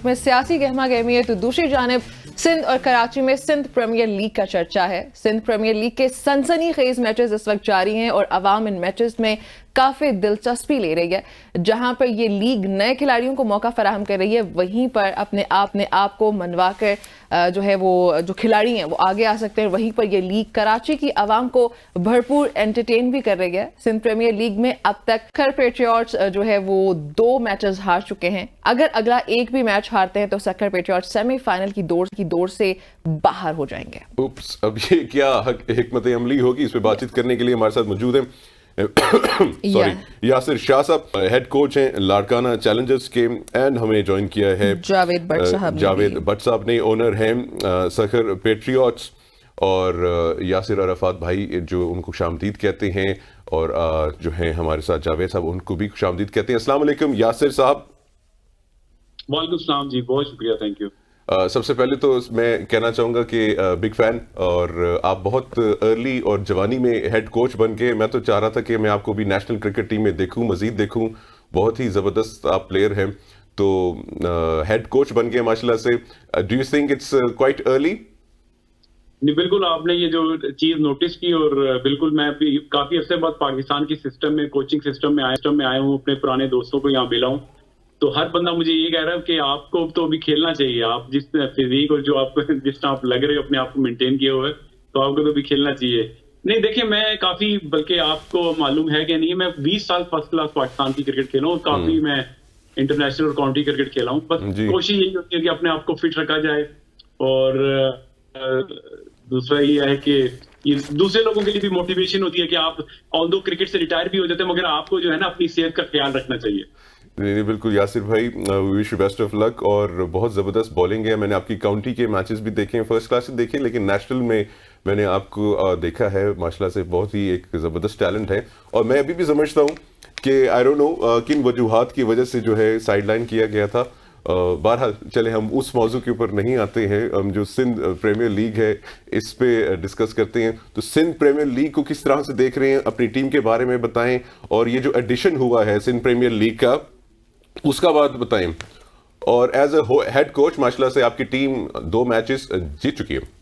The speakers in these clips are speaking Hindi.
में सियासी गहमा गहमी है तो दूसरी जानिब सिंध और कराची में सिंध प्रीमियर लीग का चर्चा है। सिंध प्रीमियर लीग के सनसनीखेज मैचेस इस वक्त जारी हैं और अवाम इन मैचेस में काफ़ी दिलचस्पी ले रही है। जहां पर ये लीग नए खिलाड़ियों को मौका फराहम कर रही है, वहीं पर अपने आप को मनवा कर जो है वो जो खिलाड़ी हैं वो आगे आ सकते हैं। वहीं पर ये लीग कराची की आवाम को भरपूर एंटरटेन भी कर रही है। सिंध प्रीमियर लीग में अब तक सक्खर पेट्रियट्स जो है वो 2 मैचेस हार चुके हैं। अगर अगला एक भी मैच हारते हैं तो सक्खर पेट्रियट्स सेमीफाइनल की दौड़ से बाहर हो जाएंगे। उप्स, अब ये क्या हिकमत अमली होगी, इस पे बातचीत करने के लिए हमारे साथ मौजूद हैं यासिर शाह साहब, हेड कोच हैं लाड़काना चैलेंजर्स के, एंड हमें ज्वाइन किया है जावेद भट्ट साहब ने, ओनर हैं सक्खर पेट्रियट्स, और यासिर अराफात भाई जो उनको खुशामदीद कहते हैं, और जो हैं हमारे साथ जावेद साहब, उनको भी खुशामदीद कहते हैं। अस्सलाम वालेकुम यासिर साहब। वालेकुम सलाम जी, बहुत शुक्रिया, थैंक यू। सबसे पहले तो मैं कहना चाहूँगा कि बिग फैन, और आप बहुत अर्ली और जवानी में हेड कोच बन के, मैं तो चाह रहा था कि मैं आपको भी नेशनल क्रिकेट टीम में देखूं, मजीद देखूं। बहुत ही ज़बरदस्त आप प्लेयर हैं, तो हेड कोच बन के माशाल्लाह से, do you think it's quite early? नहीं, बिल्कुल आपने ये जो चीज़ नोटिस की, और बिल्कुल मैं भी काफ़ी अरसे बाद पाकिस्तान की सिस्टम में, कोचिंग सिस्टम में आया हूँ, अपने पुराने दोस्तों को यहाँ मिला हूँ। तो हर बंदा मुझे ये कह रहा है कि आपको तो अभी खेलना चाहिए, आप जिस फिजिक और जो आप जिस तरह आप लग रहे हो अपने आप को मेंटेन किए हुए, तो आपको तो अभी खेलना चाहिए। नहीं देखिए, मैं काफी, बल्कि आपको मालूम है कि नहीं, मैं 20 साल फर्स्ट क्लास पाकिस्तान की क्रिकेट खेला हूँ, और काफी मैं इंटरनेशनल और काउंटी क्रिकेट खेला हूँ। बस कोशिश यही होती है कि अपने आप को फिट रखा जाए, और दूसरा ये है कि ये दूसरे लोगों के लिए भी मोटिवेशन होती है कि आप ऑल्दो क्रिकेट से रिटायर भी हो जाते हैं, मगर आपको जो है ना अपनी सेहत का ख्याल रखना चाहिए। नहीं, बिल्कुल यासिर भाई, wish you best of luck, और बहुत ज़बरदस्त बॉलिंग है। मैंने आपकी काउंटी के मैचेस भी देखे हैं, फर्स्ट क्लास से देखे, लेकिन नेशनल में मैंने आपको देखा है, माशाल्लाह से बहुत ही एक ज़बरदस्त टैलेंट है। और मैं अभी भी समझता हूँ कि आई डोंट नो किन वजूहात की वजह से जो है साइडलाइन किया गया था। बहरहाल चले, हम उस मौजू के ऊपर नहीं आते हैं, हम जो सिंध प्रीमियर लीग है इस पे डिस्कस करते हैं। तो सिंध प्रीमियर लीग को किस तरह से देख रहे हैं, अपनी टीम के बारे में बताएं, और ये जो एडिशन हुआ है सिंध प्रीमियर लीग का, उसका बात बताएं। और एज अ हेड कोच माशाल्लाह से आपकी टीम 2 मैचेस जीत चुकी है।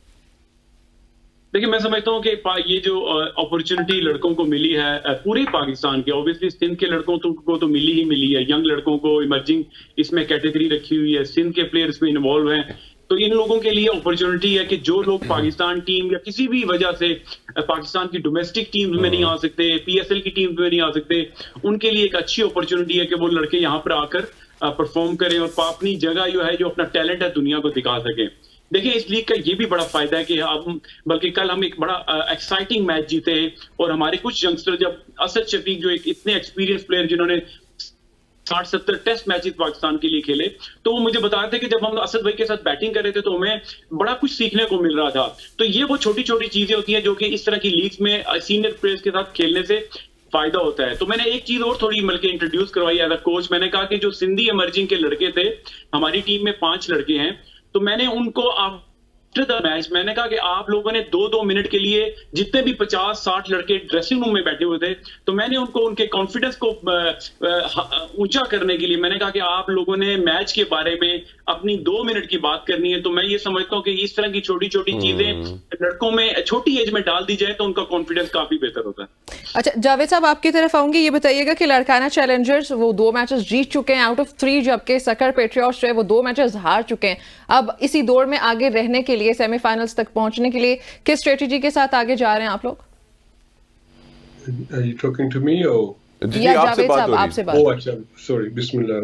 देखिए, मैं समझता हूँ कि ये जो अपॉर्चुनिटी लड़कों को मिली है पूरे पाकिस्तान के, ऑब्वियसली सिंध के लड़कों को तो मिली ही मिली है, यंग लड़कों को इमर्जिंग इसमें कैटेगरी रखी हुई है, सिंध के प्लेयर्स में इन्वॉल्व हैं। तो इन लोगों के लिए अपॉर्चुनिटी है कि जो लोग पाकिस्तान टीम या किसी भी वजह से पाकिस्तान की डोमेस्टिक टीम में नहीं आ सकते, पीएसएल की टीम में नहीं आ सकते, उनके लिए एक अच्छी अपॉर्चुनिटी है कि वो लड़के यहाँ पर आकर परफॉर्म करें और अपनी जगह जो है, जो अपना टैलेंट है, दुनिया को दिखा सकें। देखिए, इस लीग का ये भी बड़ा फायदा है कि हम, बल्कि कल हम एक बड़ा एक्साइटिंग मैच जीते, और हमारे कुछ यंगस्टर, जब असद शफीक जो एक इतने एक्सपीरियंस प्लेयर जिन्होंने 60-70 टेस्ट मैचेस पाकिस्तान के लिए खेले, तो वो मुझे बता रहे थे कि जब हम असद भाई के साथ बैटिंग कर रहे थे तो हमें बड़ा कुछ सीखने को मिल रहा था। तो ये वो छोटी छोटी चीजें होती हैं जो कि इस तरह की लीग्स में सीनियर प्लेयर्स के साथ खेलने से फायदा होता है। तो मैंने एक चीज और थोड़ी मिलकर इंट्रोड्यूस करवाई एज अ कोच। मैंने कहा कि जो सिंधी इमर्जिंग के लड़के थे, हमारी टीम में 5 लड़के हैं, तो मैंने उनको आफ्टर द मैच मैंने कहा कि आप लोगों ने 2-2 मिनट के लिए, जितने भी 50-60 लड़के ड्रेसिंग रूम में बैठे हुए थे, तो मैंने उनको उनके कॉन्फिडेंस को ऊंचा करने के लिए मैंने कहा कि आप लोगों ने मैच के बारे में अपनी 2 मिनट की बात करनी है। तो मैं ये समझता हूँ कि इस तरह की छोटी छोटी चीजें लड़कों में छोटी एज में डाल दी जाए तो उनका कॉन्फिडेंस काफी बेहतर होता है। अच्छा जावेद साहब, आपकी तरफ आऊंगी, ये बताइएगा कि लाड़काना चैलेंजर्स वो 2 मैचेस जीत चुके हैं आउट ऑफ 3, जबकि सक्खर पेट्रियट्स जो है वो 2 मैचेस हार चुके हैं। अब इसी दौड़ में आगे रहने के लिए, सेमीफाइनल्स तक पहुंचने के लिए किस स्ट्रेटेजी के साथ आगे जा रहे हैं आप लोग? Are you talking to me or? जी, आपसे बात हो रही है। आपसे बात। Oh, अच्छा, sorry, बिस्मिल्लाह।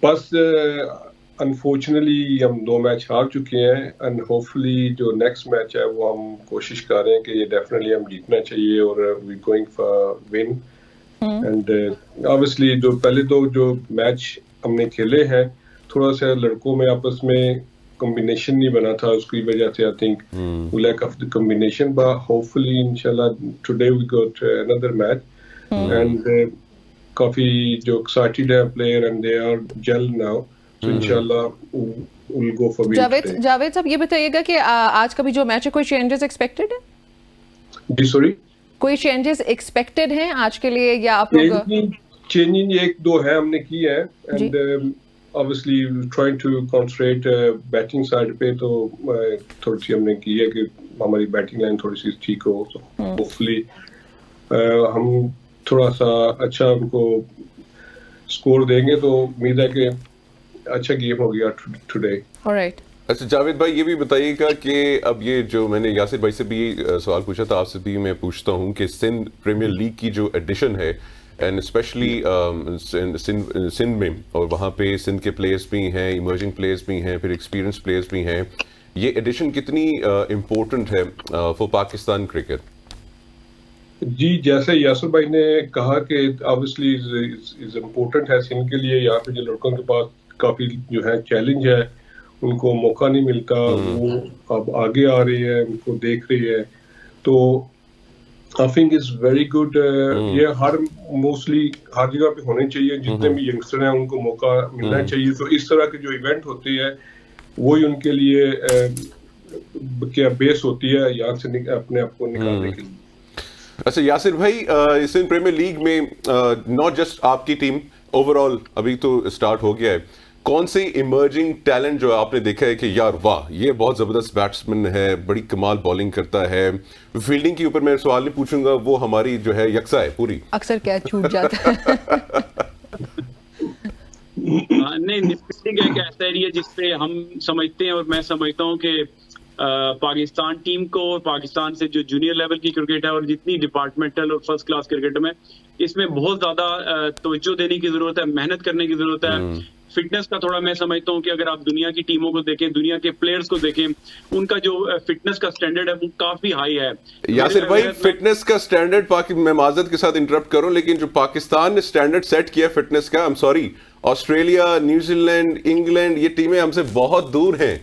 बस अनफॉर्चुनेटली हम 2 मैच हार चुके हैं, एंड होपफुली जो नेक्स्ट मैच है वो हम कोशिश कर रहे हैं कि ये डेफिनेटली हम जीतना चाहिए, और we going for win. And obviously जो पहले तो जो मैच हमने खेले हैं, थोड़ा सा लड़कों में आपस में कॉम्बिनेशन नहीं बना था, उसकी वजह से I think lack of the combination, but hopefully इंशाल्लाह today we got another match, and काफी जो एक्साइटेड है player, and they are gel now, so इंशाल्लाह we'll go for win today। Javed साहब, ये बताइएगा कि आज का भी जो मैच है, कोई चेंजेस एक्सपेक्टेड है? जी सॉरी, कोई चेंजेस एक्सपेक्टेड हैं आज के लिए, या आप लोग? चेंजिंग 1-2 है हमने की है, and obviously trying to concentrate batting side पे, तो थोड़ी सी हमने की है कि हमारी बैटिंग लाइन थोड़ी सी ठीक हो, तो होपफुली हम थोड़ा सा अच्छा उनको स्कोर देंगे, तो उम्मीद है कि अच्छा गेम हो गया टुडे। ऑलराइट। अच्छा जावेद भाई, ये भी बताइएगा कि अब ये जो मैंने यासिर भाई से भी सवाल पूछा था, आपसे भी मैं पूछता हूँ कि सिंध प्रीमियर लीग की जो एडिशन है, एंड स्पेशली सिंध में, और वहाँ पे सिंध के प्लेयर्स भी हैं, इमर्जिंग प्लेयर्स भी हैं, फिर एक्सपीरियंस प्लेयर्स भी हैं, ये एडिशन कितनी इम्पोर्टेंट है फॉर पाकिस्तान क्रिकेट? जी, जैसे यासिर भाई ने कहा कि ऑब्वियसली इज इम्पोर्टेंट है सिंध के लिए। यहाँ पे जो लड़कों के पास काफी जो है चैलेंज है, उनको मौका नहीं मिलता, वो अब आगे आ रही है, उनको देख रही है, तो I think is very good. ये मोस्टली हर जगह पे होने चाहिए, जितने भी यंगस्टर हैं उनको मौका मिलना चाहिए। तो इस तरह के जो इवेंट होते हैं वही उनके लिए क्या बेस होती है यहाँ से अपने आप को निकालने के लिए। अच्छा यासिर भाई, सिंध प्रीमियर लीग में नॉट जस्ट आपकी टीम, ओवरऑल अभी तो स्टार्ट हो गया है, कौन से इमर्जिंग टैलेंट जो आपने देखा है कि यार वाह ये बहुत जबरदस्त बैट्समैन है, बड़ी कमाल बॉलिंग करता है? फील्डिंग के ऊपर मैं सवाल नहीं पूछूंगा, वो हमारी जो है यकसा है पूरी। अक्सर क्या छूट जाता है। नहीं, फील्डिंग एक ऐसा एरिया जिसपे हम समझते हैं, और मैं समझता हूँ कि पाकिस्तान टीम को और पाकिस्तान से जो जूनियर लेवल की क्रिकेट है और जितनी डिपार्टमेंटल और फर्स्ट क्लास क्रिकेट में, इसमें बहुत ज्यादा तवज्जो देने की जरूरत है, मेहनत करने की जरूरत है। फिटनेस का थोड़ा मैं समझता हूँ कि अगर आप दुनिया की टीमों को देखें, दुनिया के प्लेयर्स को देखें, उनका जो फिटनेस का स्टैंडर्ड है वो काफी हाई है। यासिर भाई, फिटनेस का स्टैंडर्ड, मैं माजरत के साथ इंटरप्ट करूं, लेकिन जो पाकिस्तान ने स्टैंडर्ड सेट किया फिटनेस का, I am sorry, Australia, New Zealand, England, ये टीमें हमसे बहुत दूर हैं।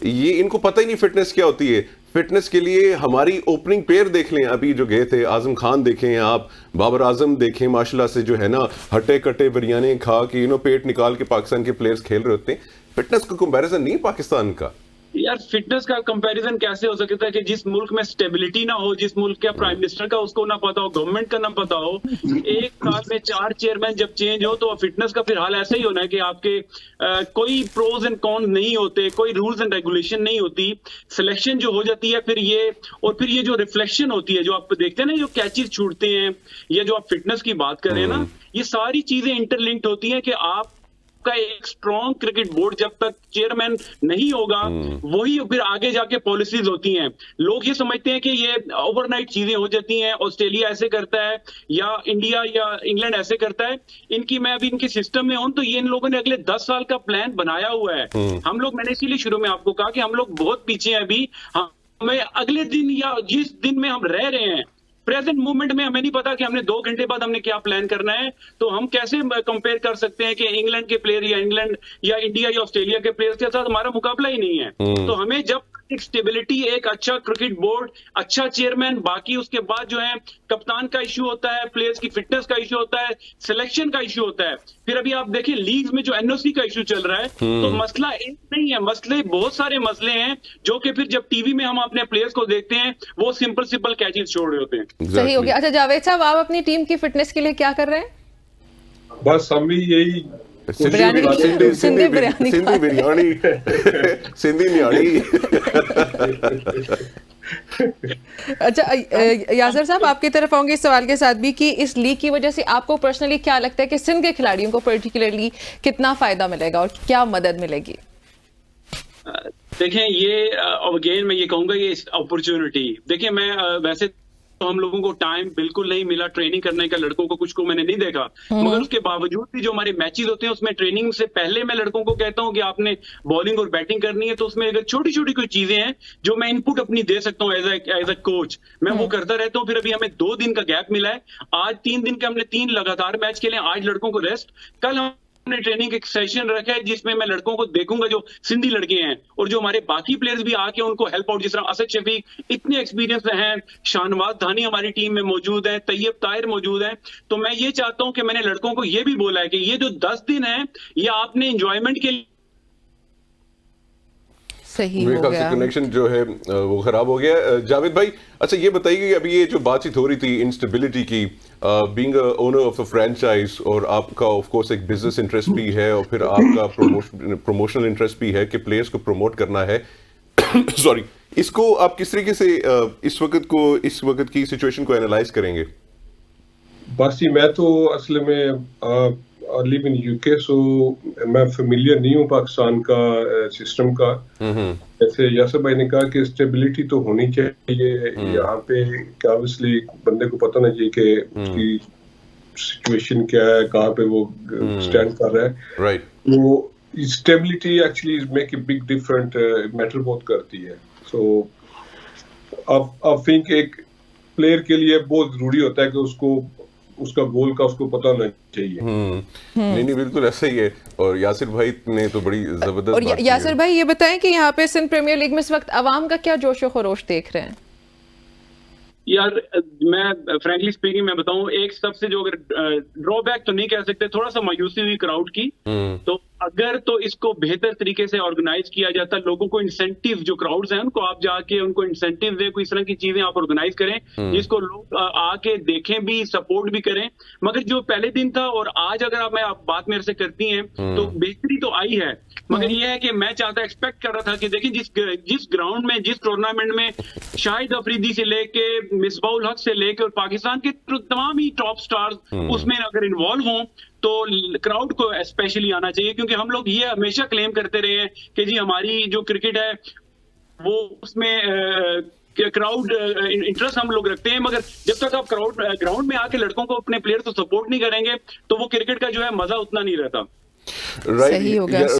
ये इनको पता ही नहीं फिटनेस क्या होती है। फिटनेस के लिए हमारी ओपनिंग पेयर देख लें, अभी जो गए थे, आजम खान देखें आप, बाबर आजम देखें, माशाल्लाह से जो है ना हटे कटे बिरयानी खा के पेट निकाल के पाकिस्तान के प्लेयर्स खेल रहे होते हैं। फिटनेस का कंपैरिजन नहीं पाकिस्तान का। यार फिटनेस का कंपैरिजन कैसे हो सकता है कि जिस मुल्क में स्टेबिलिटी ना हो, जिस मुल्क के प्राइम मिनिस्टर का उसको ना पता हो, गवर्नमेंट का ना पता हो, एक साल में 4 चेयरमैन जब चेंज हो, तो फिटनेस का फिर हाल ऐसा ही होना है कि आपके कोई प्रोज एंड कॉन्स नहीं होते, कोई रूल्स एंड रेगुलेशन नहीं होती, सिलेक्शन जो हो जाती है, फिर ये जो रिफ्लेक्शन होती है, जो आप देखते हैं ना, जो कैचेस छूटते हैं, या जो आप फिटनेस की बात कर रहे हैं ना, ये सारी चीजें इंटरलिंक्ड होती हैं कि आप का एक स्ट्रॉन्ग क्रिकेट बोर्ड जब तक चेयरमैन नहीं होगा, वही फिर आगे जाके पॉलिसीज होती हैं। लोग ये समझते हैं कि ये ओवरनाइट चीजें हो जाती हैं, ऑस्ट्रेलिया ऐसे करता है या इंडिया या इंग्लैंड ऐसे करता है। मैं अभी इनके सिस्टम में हूं, तो ये इन लोगों ने अगले 10 साल का प्लान बनाया हुआ है। हम लोग, मैंने इसीलिए शुरू में आपको कहा कि हम लोग बहुत पीछे हैं अभी। हमें अगले दिन या जिस दिन में हम रह रहे हैं, प्रेजेंट मूवमेंट में, हमें नहीं पता कि हमने 2 घंटे बाद हमने क्या प्लान करना है। तो हम कैसे कंपेयर कर सकते हैं कि इंग्लैंड के प्लेयर या इंग्लैंड या इंडिया या ऑस्ट्रेलिया के प्लेयर्स के साथ हमारा मुकाबला ही नहीं है। तो हमें जब एक स्टेबिलिटी, एक अच्छा क्रिकेट बोर्ड, अच्छा चेयरमैन, बाकी उसके बाद जो है कप्तान का इश्यू होता है, प्लेयर्स की फिटनेस का इश्यू होता है, सिलेक्शन का इश्यू होता है। फिर अभी आप देखें लीग में जो एनओसी का इश्यू चल रहा है, तो मसला एक नहीं है, मसले बहुत सारे मसले हैं, जो कि फिर जब टीवी में हम अपने प्लेयर्स को देखते हैं, वो सिंपल कैचेस छोड़ रहे होते हैं। सही हो गया। अच्छा जावेद साहब, आप अपनी टीम की फिटनेस के लिए क्या कर रहे हैं? बस हम भी यही सिंधी बिरयानी सिंधी न्याणी। अच्छा यासर साहब, आपकी तरफ आऊंगे इस सवाल के साथ भी कि इस लीग की वजह से आपको पर्सनली क्या लगता है कि सिंध के खिलाड़ियों को पर्टिकुलरली कितना फायदा मिलेगा और क्या मदद मिलेगी? देखें, ये अगेन मैं ये कहूंगा, ये अपॉर्चुनिटी, देखिए मैं वैसे तो हम लोगों को टाइम बिल्कुल नहीं मिला ट्रेनिंग करने का, लड़कों को कुछ को मैंने नहीं देखा, मगर उसके बावजूद भी जो हमारे मैचेस होते हैं उसमें ट्रेनिंग से पहले मैं लड़कों को कहता हूं कि आपने बॉलिंग और बैटिंग करनी है, तो उसमें अगर छोटी छोटी कोई चीजें हैं जो मैं इनपुट अपनी दे सकता हूं एज अ कोच, मैं वो करता रहता हूं। फिर अभी हमें 2 दिन का गैप मिला है, आज 3 दिन के हमने 3 लगातार मैच खेले, आज लड़कों को रेस्ट, कल हमने ट्रेनिंग एक सेशन रखा है जिसमें मैं लड़कों को देखूंगा जो सिंधी लड़के हैं, और जो हमारे बाकी प्लेयर्स भी आके उनको हेल्प आउट, जिस तरह असद शफीक इतने एक्सपीरियंस हैं, शाहनवाज धानी हमारी टीम में मौजूद है, तैयब ताहिर मौजूद है। तो मैं ये चाहता हूं कि मैंने लड़कों को ये भी बोला है कि ये जो 10 दिन है, ये आपने एंजॉयमेंट के लिए सही मेरे हो ख्याल से गया। कनेक्शन जो है वो खराब हो गया। जावेद भाई, अच्छा ये बताइए कि अभी ये जो बातचीत हो रही थी इंस्टेबिलिटी की, being owner of the franchise, और आपका ऑफ कोर्स एक बिजनेस इंटरेस्ट भी है और फिर आपका प्रमोशनल इंटरेस्ट भी है कि प्लेयर्स को प्रमोट करना है सॉरी, इसको आप किस तरीके से इस वक्त की सिचुएशन को एनालाइज करेंगे? बस मैं तो असल में लिव इन यूके, सो मैं फेमिलियर नहीं हूँ पाकिस्तान का सिस्टम का। जैसे यासर भाई ने कहा कि स्टेबिलिटी तो होनी चाहिए यहाँ पे, ऑब्वियसली बंदे को पता होना चाहिए कि उसकी सिचुएशन क्या है, कहाँ पे वो स्टैंड कर रहा है। राइट। तो stability actually make a big different, matter बहुत करती है। सो आई थिंक एक प्लेयर के लिए बहुत जरूरी होता है कि उसको उसका गोल का उसको पता होना चाहिए। नहीं बिल्कुल ऐसा ही है। और यासिर भाई ने तो बड़ी जबरदस्त और बात की यासिर है। भाई ये बताएं कि यहाँ पे सिंध प्रीमियर लीग में इस वक्त अवाम का क्या जोशो खरोश देख रहे हैं? यार मैं फ्रैंकली स्पीकिंग मैं बताऊं, एक सबसे जो अगर ड्रॉबैक तो नहीं कह सकते, थोड़ा सा मायूसी हुई क्राउड की। तो अगर तो इसको बेहतर तरीके से ऑर्गेनाइज किया जाता, लोगों को इंसेंटिव, जो क्राउड्स हैं उनको आप जाके उनको इंसेंटिव दे, कोई इस तरह की चीजें आप ऑर्गेनाइज करें जिसको लोग आके देखें भी, सपोर्ट भी करें। मगर जो पहले दिन था और आज अगर आप बात मेरे से करती हैं तो बेहतरी तो आई है, मगर ये है कि मैं चाहता, एक्सपेक्ट कर रहा था कि देखिए जिस ग्राउंड में, जिस टूर्नामेंट में शाहिद अफरीदी से लेके मिसबाउल हक से लेके और पाकिस्तान के तमाम ही टॉप स्टार्स उसमें अगर इन्वॉल्व हों तो क्राउड को स्पेशली आना चाहिए। क्योंकि हम लोग ये हमेशा क्लेम करते रहे हैं कि जी हमारी जो क्रिकेट है वो उसमें क्राउड इंटरेस्ट हम लोग रखते हैं, मगर जब तक आप ग्राउंड में आके लड़कों को, अपने प्लेयर को सपोर्ट नहीं करेंगे तो वो क्रिकेट का जो है मजा उतना नहीं रहता। राइट। सही हो गया।